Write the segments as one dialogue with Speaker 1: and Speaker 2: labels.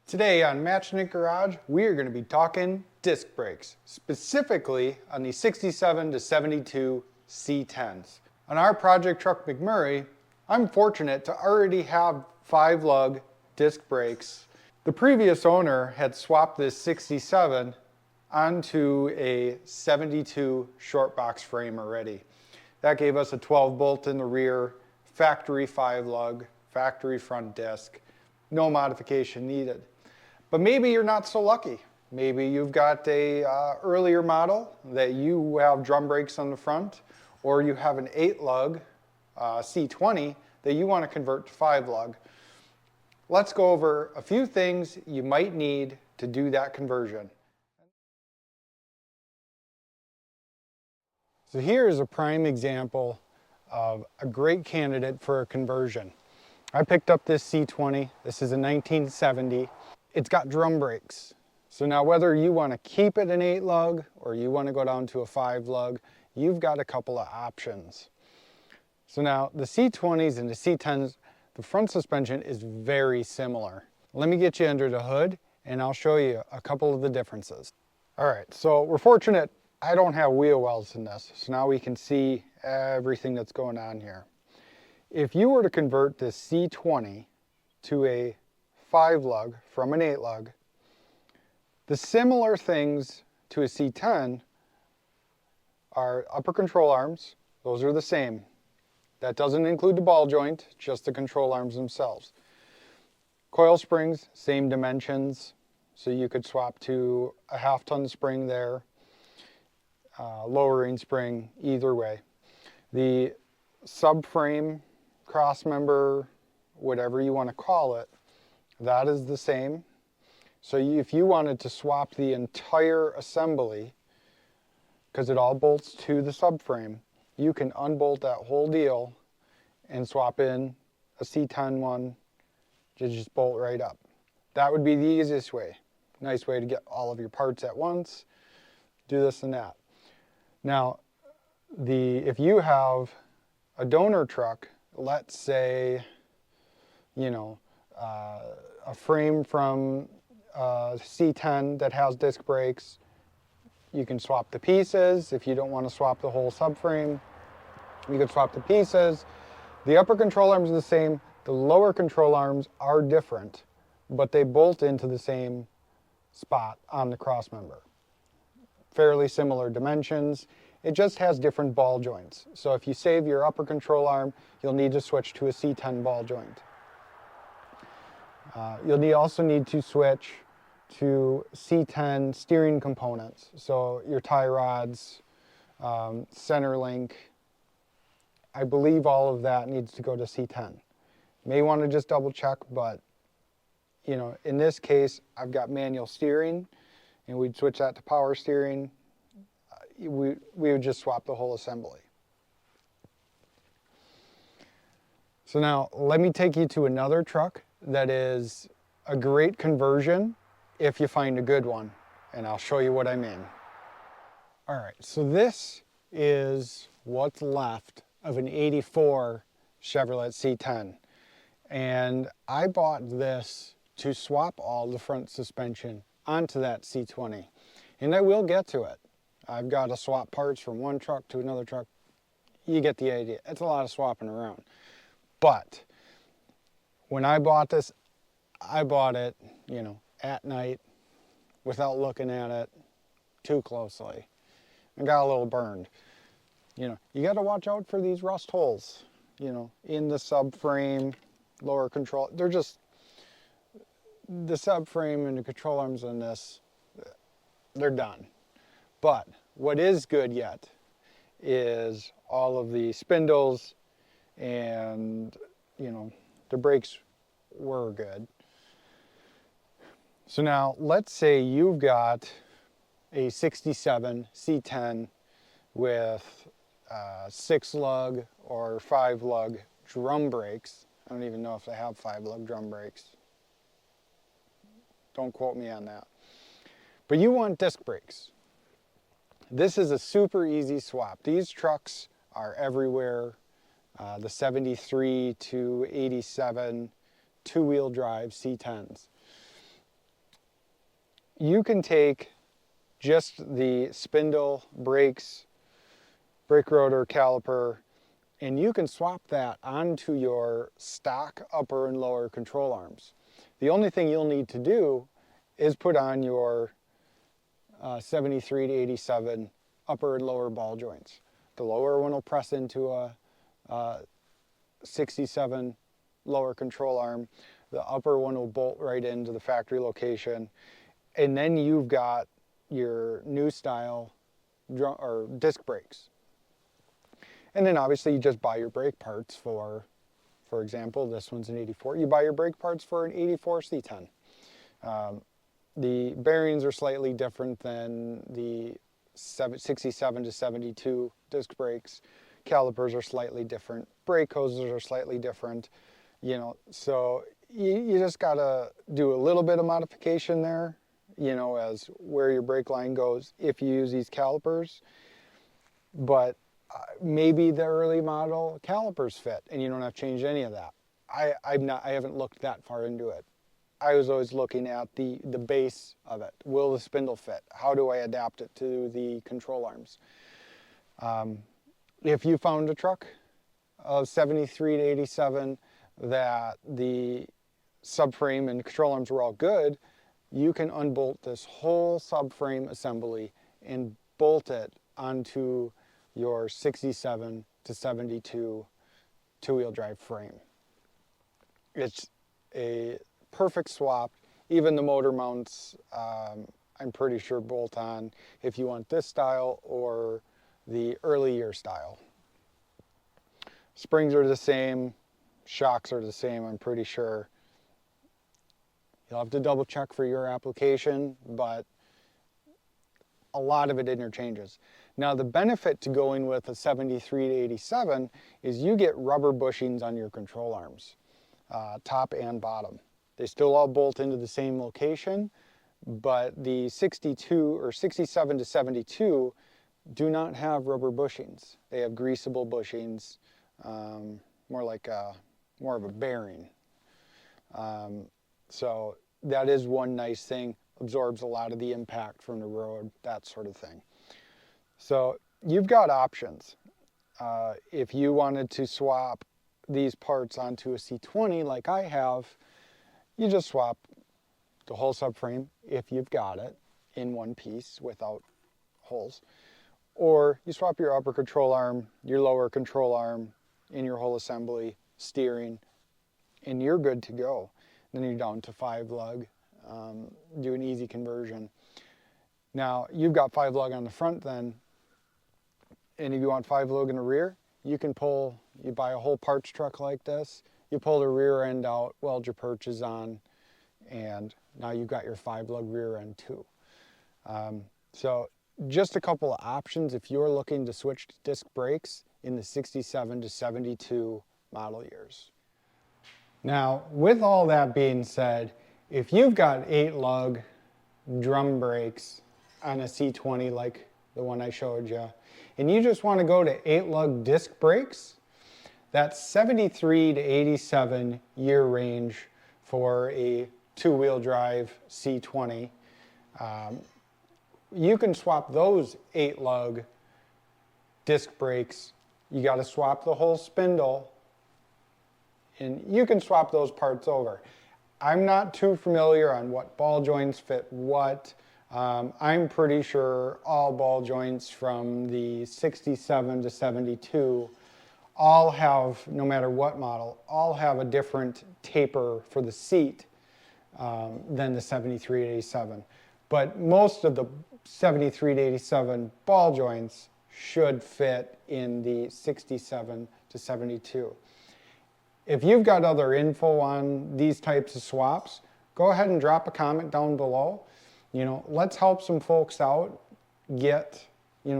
Speaker 1: Today on Matchnik Garage, we are going to be talking disc brakes, specifically on the 67 to 72 C10s. On our project truck McMurray, I'm fortunate to already have 5-lug disc brakes. The previous owner had swapped this 67 onto a 72 short box frame already. That gave us a 12 bolt in the rear, factory 5-lug, factory front disc, no modification needed. But maybe you're not so lucky. Maybe you've got a earlier model that you have drum brakes on the front, or you have an 8-lug C20 that you want to convert to 5-lug. Let's go over a few things you might need to do that conversion. So here is a prime example of a great candidate for a conversion. I picked up this C20. This is a 1970. It's got drum brakes. So now whether you want to keep it an 8-lug or you want to go down to a 5-lug, you've got a couple of options. So now the C20s and the C10s, the front suspension is very similar. Let me get you under the hood and I'll show you a couple of the differences. All right, so we're fortunate I don't have wheel wells in this, so now we can see everything that's going on here. If you were to convert this C20 to a 5-lug from an 8-lug, the similar things to a C10 are upper control arms. Those are the same. That doesn't include the ball joint, just the control arms themselves. Coil springs, same dimensions, so you could swap to a 1/2-ton spring there, lowering spring, either way. The subframe, cross member, whatever you want to call it, that is the same. So if you wanted to swap the entire assembly, because it all bolts to the subframe, you can unbolt that whole deal and swap in a C10 one to just bolt right up. That would be the easiest way. Nice way to get all of your parts at once, do this and that. Now, if you have a donor truck, let's say, you know, a frame from C10 that has disc brakes, you can swap the pieces. If you don't want to swap the whole subframe, you can swap the pieces. The upper control arms are the same. The lower control arms are different, but they bolt into the same spot on the cross member. Fairly similar dimensions. It just has different ball joints. So if you save your upper control arm, you'll need to switch to a C10 ball joint. You'll also need to switch to C10 steering components. So your tie rods, center link, I believe all of that needs to go to C10. May want to just double check, but you know, in this case, I've got manual steering, and we'd switch that to power steering. We would just swap the whole assembly. So now let me take you to another truck that is a great conversion if you find a good one, and I'll show you what I mean. All right, so this is what's left of an 84 Chevrolet C10, and I bought this to swap all the front suspension onto that C20, and I will get to it. I've got to swap parts from one truck to another truck. You get the idea. It's a lot of swapping around. But when I bought this, I bought it, you know, at night without looking at it too closely. I got a little burned. You know, you got to watch out for these rust holes, you know, in the subframe, lower control. They're just, the subframe and the control arms on this, they're done. But what is good yet is all of the spindles and, you know, the brakes were good. So now let's say you've got a 67 C10 with 6-lug or 5-lug drum brakes. I don't even know if they have 5-lug drum brakes. Don't quote me on that. But you want disc brakes. This is a super easy swap. These trucks are everywhere. The 73 to 87 two-wheel drive C10s. you can take just the spindle, brakes, brake rotor, caliper, and you can swap that onto your stock upper and lower control arms. The only thing you'll need to do is put on your 73 to 87 upper and lower ball joints. The lower one will press into a 67 lower control arm. The upper one will bolt right into the factory location. And then you've got your new style or disc brakes. And then obviously you just buy your brake parts for example, this one's an 84. You buy your brake parts for an 84 C10. The bearings are slightly different than the 67 to 72 disc brakes. Calipers are slightly different. Brake hoses are slightly different. So you just gotta do a little bit of modification there, as where your brake line goes if you use these calipers. But maybe the early model calipers fit and you don't have to change any of that. I haven't looked that far into it. I was always looking at the base of it. Will the spindle fit? How do I adapt it to the control arms? If you found a truck of 73 to 87 that the subframe and control arms were all good, you can unbolt this whole subframe assembly and bolt it onto your 67 to 72 two-wheel drive frame. It's a perfect swap. Even the motor mounts, I'm pretty sure bolt on if you want this style or the early year style. Springs are the same, shocks are the same, I'm pretty sure. You'll have to double check for your application, but a lot of it interchanges. Now the benefit to going with a 73 to 87 is you get rubber bushings on your control arms, top and bottom. They still all bolt into the same location, but the 62 or 67 to 72 do not have rubber bushings. They have greasable bushings, more of a bearing. So that is one nice thing, absorbs a lot of the impact from the road, that sort of thing. So you've got options. If you wanted to swap these parts onto a C20 like I have, you just swap the whole subframe, if you've got it, in one piece without holes. Or you swap your upper control arm, your lower control arm, in your whole assembly, steering, and you're good to go. Then you're down to 5-lug, do an easy conversion. Now, you've got 5-lug on the front then, and if you want 5-lug in the rear, you buy a whole parts truck like this, you pull the rear end out, weld your perches on, and now you've got your 5-lug rear end too. So just a couple of options if you're looking to switch to disc brakes in the 67 to 72 model years. Now, with all that being said, if you've got 8-lug drum brakes on a C20 like the one I showed you, and you just want to go to 8-lug disc brakes, that's 73 to 87 year range for a two-wheel drive C20. You can swap those 8-lug disc brakes. You got to swap the whole spindle, and you can swap those parts over. I'm not too familiar on what ball joints fit what. I'm pretty sure all ball joints from the 67 to 72 all have, no matter what model, all have a different taper for the seat than the 73 to 87. But most of the 73 to 87 ball joints should fit in the 67 to 72. If you've got other info on these types of swaps, go ahead and drop a comment down below. Let's help some folks out get,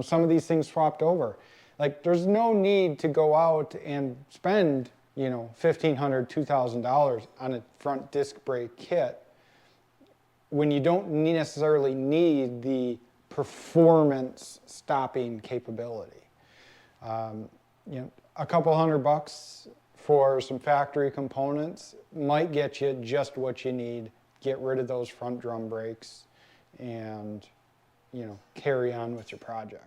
Speaker 1: some of these things swapped over. Like, there's no need to go out and spend, $1,500, $2,000 on a front disc brake kit when you don't necessarily need the performance stopping capability. A couple $100 for some factory components might get you just what you need. Get rid of those front drum brakes and, you know, carry on with your project.